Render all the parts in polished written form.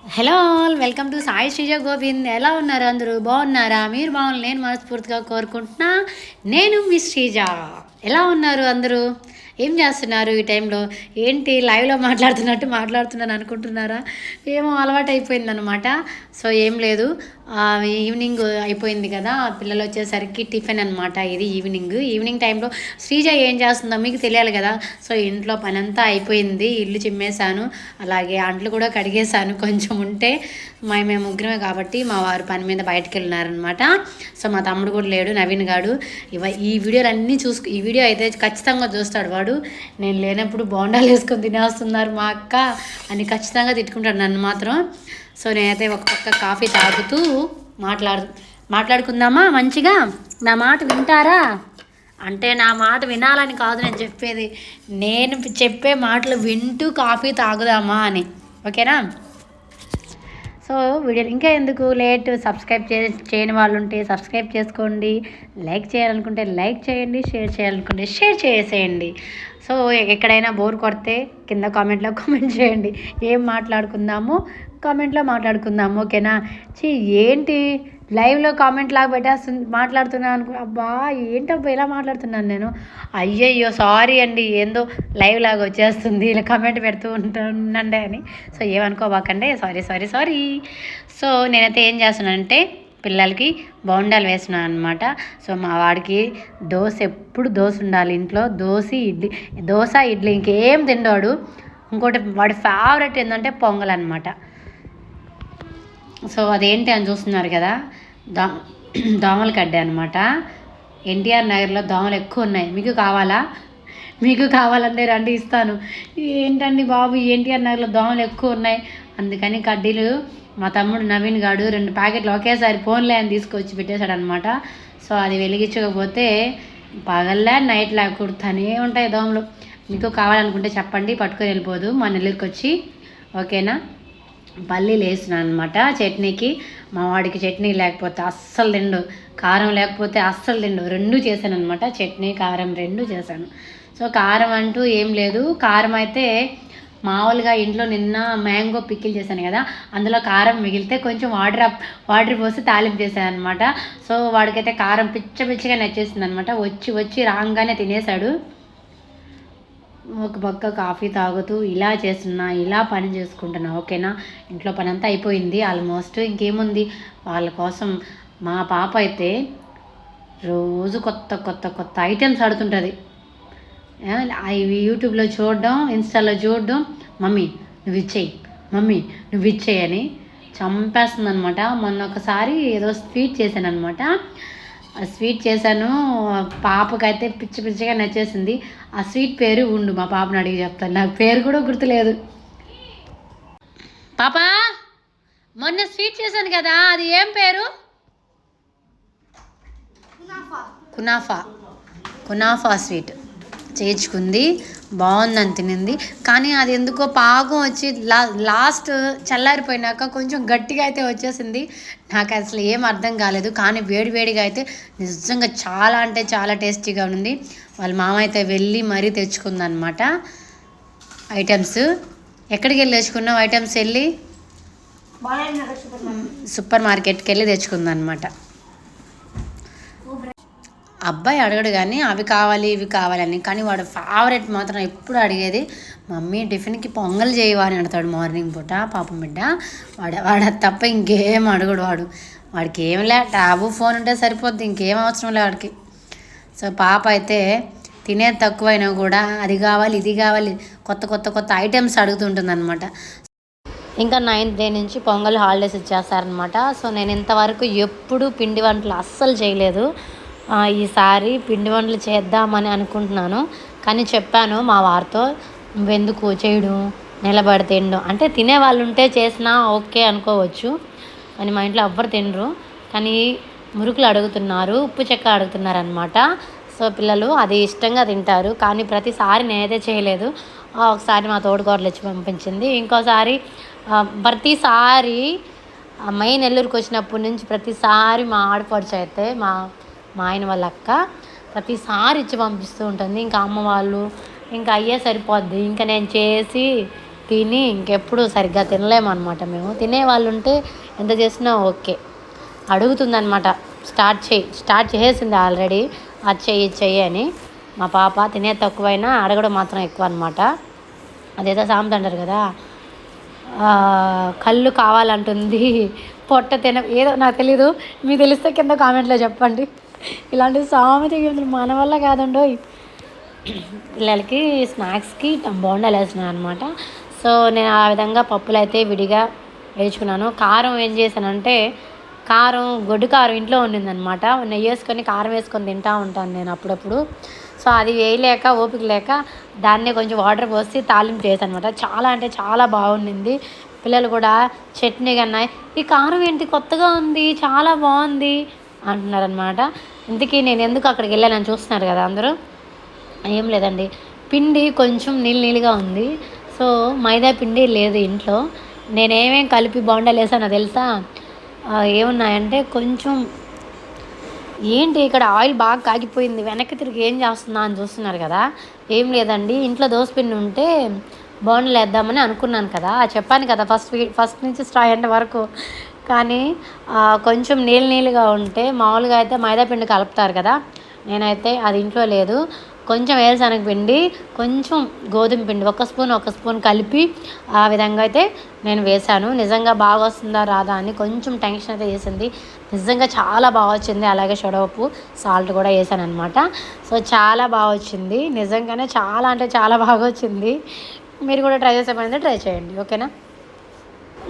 Hello all welcome to Sai Sreeja Govind. ఎలా ఉన్నారు అందరూ? బాగున్నారా? మీరు బాగున్నారు, నేను మనస్ఫూర్తిగా కోరుకుంటున్నా. నేను మీ శ్రీజ. ఎలా ఉన్నారు అందరూ? ఏం చేస్తున్నారు ఈ టైంలో? ఏంటి లైవ్లో మాట్లాడుతున్నట్టు మాట్లాడుతున్నాను అనుకుంటున్నారా? ఏమో అలవాటు అయిపోయిందనమాట. సో ఏం లేదు, ఈవినింగ్ అయిపోయింది కదా, పిల్లలు వచ్చేసరికి టిఫిన్ అనమాట. ఇది ఈవినింగ్ టైంలో శ్రీజ ఏం చేస్తుందో మీకు తెలియాలి కదా. సో ఇంట్లో పని అంతా అయిపోయింది, ఇల్లు చిమ్మేశాను, అలాగే అంట్లు కూడా కడిగేశాను. కొంచెం ఉంటే మేము ముగ్గురమే కాబట్టి మా వారు పని మీద బయటకు వెళ్ళినారనమాట. సో మా తమ్ముడు కూడా లేడు, నవీన్ గాడు. ఈ వీడియోలు అన్నీ ఈ వీడియో అయితే ఖచ్చితంగా చూస్తాడు వాడు. నేను లేనప్పుడు బోండాలు వేసుకొని తినేస్తున్నారు మా అక్క అని ఖచ్చితంగా తిట్టుకుంటాడు నన్ను మాత్రం. సో నేనైతే ఒక పక్క కాఫీ తాగుతూ మాట్లాడుకుందామా మంచిగా. నా మాట వింటారా? అంటే నా మాట వినాలని కాదు నేను చెప్పేది, నేను చెప్పే మాటలు వింటూ కాఫీ తాగుదామా అని. ఓకేనా? సో వీడియో ఇంకా ఎందుకు లేట్, సబ్స్క్రైబ్ చేయని వాళ్ళు ఉంటే సబ్స్క్రైబ్ చేసుకోండి, లైక్ చేయాలనుకుంటే లైక్ చేయండి, షేర్ చేయాలనుకుంటే షేర్ చేసేయండి. సో ఎక్కడైనా బోర్ కొడితే కింద కామెంట్లో కామెంట్ చేయండి, ఏం మాట్లాడుకుందాము కామెంట్లో మాట్లాడుకుందాము. ఓకేనా? ఏంటి లైవ్లో కామెంట్ లాగా పెట్టేస్తుంది మాట్లాడుతున్నాను అనుకో. అబ్బా ఏంటబ్బా ఇలా మాట్లాడుతున్నాను నేను, అయ్యయ్యో సారీ అండి, ఏందో లైవ్ లాగా వచ్చేస్తుంది ఇలా కమెంట్ పెడుతూ ఉంటుండండి అని. So ఏమనుకోబాకండి, sorry. సో నేనైతే ఏం చేస్తున్నానంటే పిల్లలకి బోండాలు వేస్తున్నాను అనమాట. సో మా వాడికి ఎప్పుడు దోశ ఉండాలి ఇంట్లో, దోశ ఇడ్లీ ఇంకేం తిండాడు. ఇంకోటి వాడి ఫేవరెట్ ఏంటంటే పొంగల్ అనమాట. సో అదేంటి అని చూస్తున్నారు కదా, దోమల కడ్డే అనమాట. ఎన్టీఆర్ నగర్లో దోమలు ఎక్కువ ఉన్నాయి. మీకు కావాలంటే రండి, ఇస్తాను. ఏంటండి బాబు, ఎన్టీఆర్ నగర్లో దోమలు ఎక్కువ ఉన్నాయి, అందుకని కడ్డీలు మా తమ్ముడు నవీన్ గాడు 2 ప్యాకెట్లు ఒకేసారి ఫోన్లే అని తీసుకొచ్చి పెట్టేశాడు అనమాట. సో అది వెలిగించకపోతే పగల్లా నైట్లా కుడుతూనే ఉంటాయి దోమలు. మీకు కావాలనుకుంటే చెప్పండి, పట్టుకొని వెళ్ళిపోదు మా నెల్లూరుకి వచ్చి. ఓకేనా? పల్లీలు వేసినాను అనమాట చట్నీకి. మా వాడికి చట్నీ లేకపోతే అస్సలు తిండు, కారం లేకపోతే అస్సలు తిండు. 2 చేశాను అనమాట, చట్నీ కారం 2 చేశాను. సో కారం అంటూ ఏం లేదు. కారం అయితే మామూలుగా ఇంట్లో నిన్న మ్యాంగో పికిల్ చేశాను కదా, అందులో కారం మిగిలితే కొంచెం వాటర్ పోసి తాలింపు చేశాను అనమాట. సో వాడికైతే కారం పిచ్చగా నచ్చేసింది అనమాట. వచ్చి రాగానే తినేశాడు. ఒక పక్క కాఫీ తాగుతూ ఇలా పని చేసుకుంటున్నా. ఓకేనా? ఇంట్లో పని అంతా అయిపోయింది ఆల్మోస్ట్. ఇంకేముంది, వాళ్ళ కోసం మా పాప అయితే రోజు కొత్త ఐటమ్స్ ఆడుతుంటుంది. అవి యూట్యూబ్లో చూడడం, ఇన్స్టాలో చూడడం, మమ్మీ నువ్వు ఇచ్చేయి అని చంపేస్తుంది అనమాట. మొన్న ఒకసారి ఏదో స్వీట్ చేశాను అనమాట. ఆ స్వీట్ చేశాను, పాపకైతే పిచ్చిగా నచ్చేసింది. ఆ స్వీట్ పేరు మా పాపను అడిగి చెప్తాను, నాకు పేరు కూడా గుర్తులేదు. పాపా, మొన్న స్వీట్ చేశాను కదా, అది ఏం పేరు? కునాఫా స్వీట్ చేయించుకుంది, బాగుందని తినింది. కానీ అది ఎందుకో పాకం వచ్చి లాస్ట్ చల్లారిపోయినాక కొంచెం గట్టిగా అయితే వచ్చేసింది. నాకు అసలు ఏం అర్థం కాలేదు. కానీ వేడిగా అయితే నిజంగా చాలా అంటే చాలా టేస్టీగా ఉంది. వాళ్ళ మామ అయితే వెళ్ళి మరీ తెచ్చుకుందనమాట ఐటమ్స్. ఎక్కడికి వెళ్ళి తెచ్చుకున్నావు ఐటమ్స్? వెళ్ళి సూపర్ మార్కెట్కి వెళ్ళి తెచ్చుకుందనమాట. అబ్బాయి అడగడు కానీ అవి కావాలి ఇవి కావాలని, కానీ వాడు ఫేవరెట్ మాత్రం ఎప్పుడు అడిగేది, మమ్మీ టిఫిన్కి పొంగల్ చేయవా అని అడతాడు మార్నింగ్ పూట. పాపం బిడ్డ, వాడు తప్ప ఇంకేం అడగడు. వాడికి ఏం లే, ట్యాబు ఫోన్ ఉంటే సరిపోద్ది, ఇంకేం అవసరం లే వాడికి. సో పాప అయితే తినేది తక్కువైనా కూడా అది కావాలి ఇది కావాలి కొత్త ఐటమ్స్ అడుగుతుంటుంది అనమాట. ఇంకా 9th డే నుంచి పొంగల్ హాలిడేస్ ఇచ్చేస్తారనమాట. సో నేను ఇంతవరకు ఎప్పుడు పిండి వంటలు అస్సలు చేయలేదు. ఈసారి పిండి వంటలు చేద్దామని అనుకుంటున్నాను. కానీ చెప్పాను మా వారితో, నువ్వెందుకు చేయడం, నిలబడి తినడం అంటే తినేవాళ్ళు ఉంటే చేసినా ఓకే అనుకోవచ్చు, కానీ మా ఇంట్లో ఎవ్వరు తినరు. కానీ మురుకులు అడుగుతున్నారు, ఉప్పు చెక్క అడుగుతున్నారు అనమాట. సో పిల్లలు అది ఇష్టంగా తింటారు. కానీ ప్రతిసారి నేనైతే చేయలేదు. ఒకసారి మా తోడుకోడలు వచ్చి పంపించింది, ఇంకోసారి ప్రతిసారి మెయిన్ నెల్లూరుకి వచ్చినప్పటి నుంచి ప్రతిసారి మా ఆడపడుచు అయితే మా ఆయన వాళ్ళ అక్క ప్రతిసారి ఇచ్చి పంపిస్తూ ఉంటుంది. ఇంకా అమ్మ వాళ్ళు ఇంకా అయ్యే సరిపోద్ది, ఇంకా నేను చేసి తిని ఇంకెప్పుడు సరిగ్గా తినలేమన్నమాట. మేము తినేవాళ్ళు ఉంటే ఎంత చేసినా ఓకే. అడుగుతుందన్నమాట, స్టార్ట్ చేసేసింది ఆల్రెడీ, అది చెయ్యి అని. మా పాప తినే తక్కువైనా అడగడం మాత్రం ఎక్కువ అనమాట. అదేదో సామెత అంటారు కదా, కళ్ళు కావాలంటుంది పొట్ట ఏదో నాకు తెలీదు, మీకు తెలిస్తే కింద కామెంట్లో చెప్పండి. ఇలాంటి సామెత మన వల్ల కాదండో. పిల్లలకి స్నాక్స్కి బోండాలు వేసినాను అనమాట. సో నేను ఆ విధంగా పప్పులు అయితే విడిగా వేసుకున్నాను. కారం ఏం చేశానంటే, గొడ్డు కారం ఇంట్లో ఉండిందనమాట. నెయ్యి వేసుకొని కారం వేసుకొని తింటూ ఉంటాను నేను అప్పుడప్పుడు. సో అది వేయలేక ఓపిక లేక దాన్నే కొంచెం వాటర్ పోసి తాలింపు చేశాను అనమాట. చాలా అంటే చాలా బాగుండింది. పిల్లలు కూడా చట్నీ కన్నా ఈ కారం ఏంటి కొత్తగా ఉంది, చాలా బాగుంది అంటున్నారనమాట. ఇంతకీ నేను ఎందుకు అక్కడికి వెళ్ళానని చూస్తున్నారు కదా అందరూ. ఏం లేదండి, పిండి కొంచెం నీళ్ళుగా ఉంది. సో మైదా పిండి లేదు ఇంట్లో. నేనేమేం కలిపి బోండాలు వేసానో తెలుసా? ఏమున్నాయంటే కొంచెం ఏంటి ఇక్కడ ఆయిల్ బాగా కాగిపోయింది, వెనక్కి తిరిగి ఏం చేస్తున్నా అని చూస్తున్నారు కదా. ఏం లేదండి, ఇంట్లో దోసపిండి ఉంటే బోండాలు వేద్దామని అనుకున్నాను కదా, చెప్పాను కదా ఫస్ట్ నుంచి ఎండ్ వరకు. కానీ కొంచెం నీళ్ళుగా ఉంటే, మామూలుగా అయితే మైదా పిండి కలుపుతారు కదా, నేనైతే అది ఇంట్లో లేదు. కొంచెం వేరుశనగ పిండి, కొంచెం గోధుమ పిండి, ఒక స్పూన్ కలిపి ఆ విధంగా అయితే నేను వేశాను. నిజంగా బాగా వస్తుందా రాదా అని కొంచెం టెన్షన్ అయితే వేసింది. నిజంగా చాలా బాగా వచ్చింది. అలాగే షొడవప్పు సాల్ట్ కూడా వేసాను అనమాట. సో చాలా బాగా వచ్చింది, నిజంగానే చాలా అంటే చాలా బాగా వచ్చింది. మీరు కూడా ట్రై చేసే పని ట్రై చేయండి, ఓకేనా.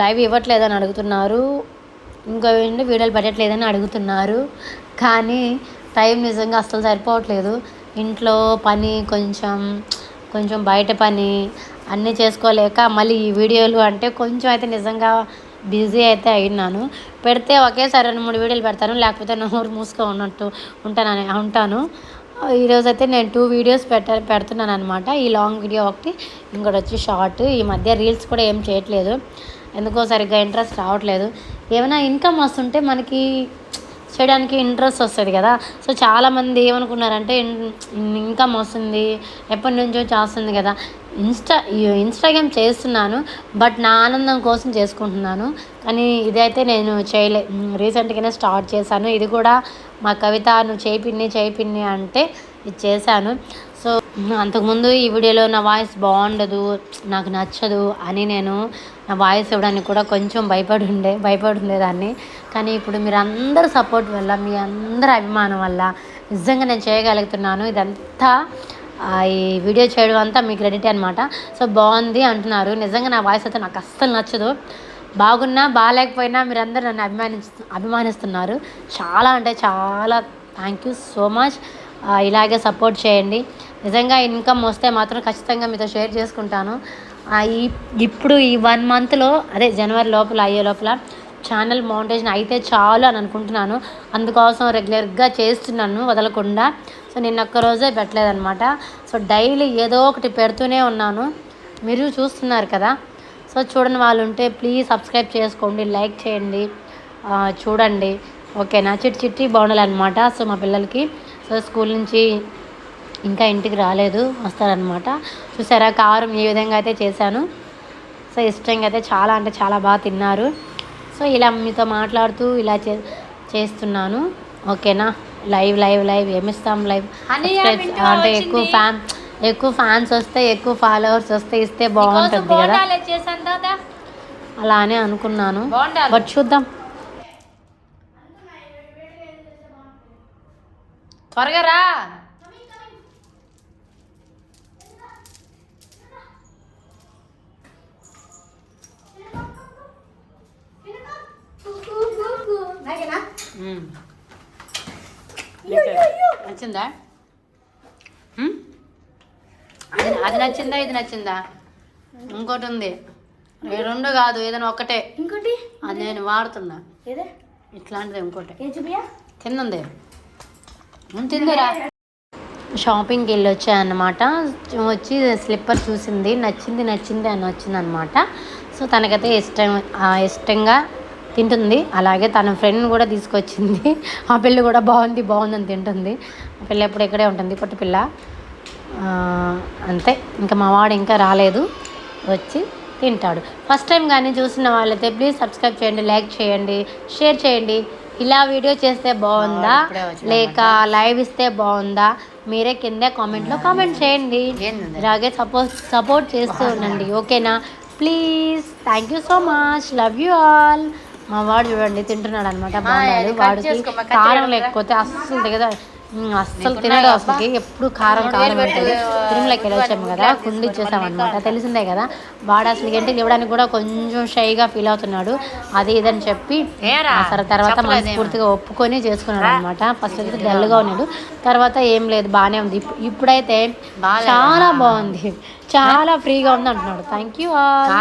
లైవ్ ఇవ్వట్లేదని అడుగుతున్నారు, ఇంకో వీడియోలు పెట్టట్లేదని అడుగుతున్నారు. కానీ టైం నిజంగా అస్సలు సరిపోవట్లేదు. ఇంట్లో పని, కొంచెం బయట పని అన్నీ చేసుకోలేక మళ్ళీ ఈ వీడియోలు అంటే కొంచెం అయితే నిజంగా బిజీ అయితే అయినాను. పెడితే ఒకేసారి 2-3 వీడియోలు పెడతాను, లేకపోతే నోరు మూసుకొని ఉంటాను. ఈరోజైతే నేను 2 వీడియోస్ పెడుతున్నాను అనమాట. ఈ లాంగ్ వీడియో ఒకటి, ఇంకోటి వచ్చి షార్ట్. ఈ మధ్య రీల్స్ కూడా ఏం చేయట్లేదు, ఎందుకో సరిగ్గా ఇంట్రెస్ట్ రావట్లేదు. ఏమైనా ఇన్కమ్ వస్తుంటే మనకి చేయడానికి ఇంట్రెస్ట్ వస్తుంది కదా. సో చాలామంది ఏమనుకున్నారంటే, ఇన్కమ్ వస్తుంది ఎప్పటి నుంచో చేస్తుంది కదా, ఇన్స్టాగ్రామ్ చేస్తున్నాను, బట్ నా ఆనందం కోసం చేసుకుంటున్నాను. కానీ ఇదైతే నేను రీసెంట్గానే స్టార్ట్ చేశాను. ఇది కూడా మా కవిత నువ్వు చేయి అంటే ఇది చేశాను. సో అంతకుముందు ఈ వీడియోలో నా వాయిస్ బాగుండదు, నాకు నచ్చదు అని నేను నా వాయిస్ ఇవ్వడానికి కూడా కొంచెం భయపడి ఉండేదాన్ని. కానీ ఇప్పుడు మీరు అందరూ సపోర్ట్ వల్ల, మీ అందరి అభిమానం వల్ల నిజంగా నేను చేయగలుగుతున్నాను. ఇదంతా ఈ వీడియో చేయడం అంతా మీ క్రెడిట్ అనమాట. సో బాగుంది అంటున్నారు. నిజంగా నా వాయిస్ అయితే నాకు అస్సలు నచ్చదు. బాగున్నా బాగాలేకపోయినా మీరందరూ నన్ను అభిమానిస్తున్నారు. చాలా అంటే చాలా థ్యాంక్ యూ సో మచ్. ఇలాగే సపోర్ట్ చేయండి. నిజంగా ఇన్కమ్ వస్తే మాత్రం ఖచ్చితంగా మీతో షేర్ చేసుకుంటాను. ఇప్పుడు ఈ 1 మంత్లో, అదే జనవరి అయ్యే లోపల ఛానల్ మౌంటేషన్ అయితే చాలు అని అనుకుంటున్నాను. అందుకోసం రెగ్యులర్గా చేస్తున్నాను వదలకుండా. సో నిన్న ఒక్కరోజే పెట్టలేదన్నమాట. సో డైలీ ఏదో ఒకటి పెడుతూనే ఉన్నాను, మీరు చూస్తున్నారు కదా. సో చూడని వాళ్ళు ఉంటే ప్లీజ్ సబ్స్క్రైబ్ చేసుకోండి, లైక్ చేయండి, చూడండి, ఓకేనా. చిట్టి బోండాలు అనమాట. సో మా పిల్లలకి స్కూల్ నుంచి ఇంకా ఇంటికి రాలేదు, వస్తారనమాట. చూసారా కారం ఏ విధంగా అయితే చేశాను. సో ఇష్టంగా అయితే చాలా అంటే చాలా బాగా తిన్నారు. సో ఇలా మీతో మాట్లాడుతూ ఇలా చేస్తున్నాను, ఓకేనా. లైవ్ ఏమిస్తాం, లైవ్ అంటే ఎక్కువ ఫ్యాన్స్ వస్తే, ఎక్కువ ఫాలోవర్స్ వస్తే ఇస్తే బాగుంటుంది కదా, అలా అని అనుకున్నాను. బట్ చూద్దాం, త్వరగా రా. నచ్చిందా? అది నచ్చిందా, ఇది నచ్చిందా? ఇంకోటి ఉంది, 2 కాదు, ఏదైనా ఒక్కటే. ఇంకోటి అది నేను వాడుతున్నా, ఇట్లాంటిది ఇంకోటి కింద ఉంది, తిందిరా. షాపింగ్కి వెళ్ళి వచ్చాయన్నమాట. వచ్చి స్లిప్పర్ చూసింది, నచ్చింది అని వచ్చిందనమాట. సో తనకైతే ఇష్టంగా తింటుంది. అలాగే తన ఫ్రెండ్ కూడా తీసుకొచ్చింది. ఆ పిల్ల కూడా బాగుందని తింటుంది. ఆ పిల్ల ఎప్పుడు ఇక్కడే ఉంటుంది, పొట్టి పిల్ల. అంతే, ఇంకా మా వాడు ఇంకా రాలేదు, వచ్చి తింటాడు. ఫస్ట్ టైం కానీ చూసిన వాళ్ళైతే ప్లీజ్ సబ్స్క్రైబ్ చేయండి, లైక్ చేయండి, షేర్ చేయండి. ఇలా వీడియో చేస్తే బాగుందా లేక లైవ్ ఇస్తే బాగుందా మీరే కింద కామెంట్లో కామెంట్ చేయండి. ఇలాగే సపోర్ట్ చేస్తూ ఉండండి, ఓకేనా? Please. Thank you so much, love you all. మా వాడు చూడండి తింటున్నాడు అనమాట బాగున్నాడు. వాడికి కారం లేకపోతే అస్సలు దిగదా, అస్సలు తినడు. అసలుకి ఎప్పుడు కారం ఉంటుంది. తిరుమలకి వెళ్ళి వచ్చాము కదా, కుండి ఇచ్చేసామన్నమాట, తెలిసిందే కదా. వాడు అసలు ఇంటికి ఇవ్వడానికి కూడా కొంచెం షైగా ఫీల్ అవుతున్నాడు. అది ఇదని చెప్పి సరే తర్వాత మనస్ఫూర్తిగా ఒప్పుకొని చేసుకున్నాడు అనమాట. ఫస్ట్ అయితే డల్గా ఉన్నాడు, తర్వాత ఏం లేదు బాగానే ఉంది. ఇప్పుడైతే చాలా బాగుంది, చాలా ఫ్రీగా ఉంది అంటున్నాడు. Thank you all.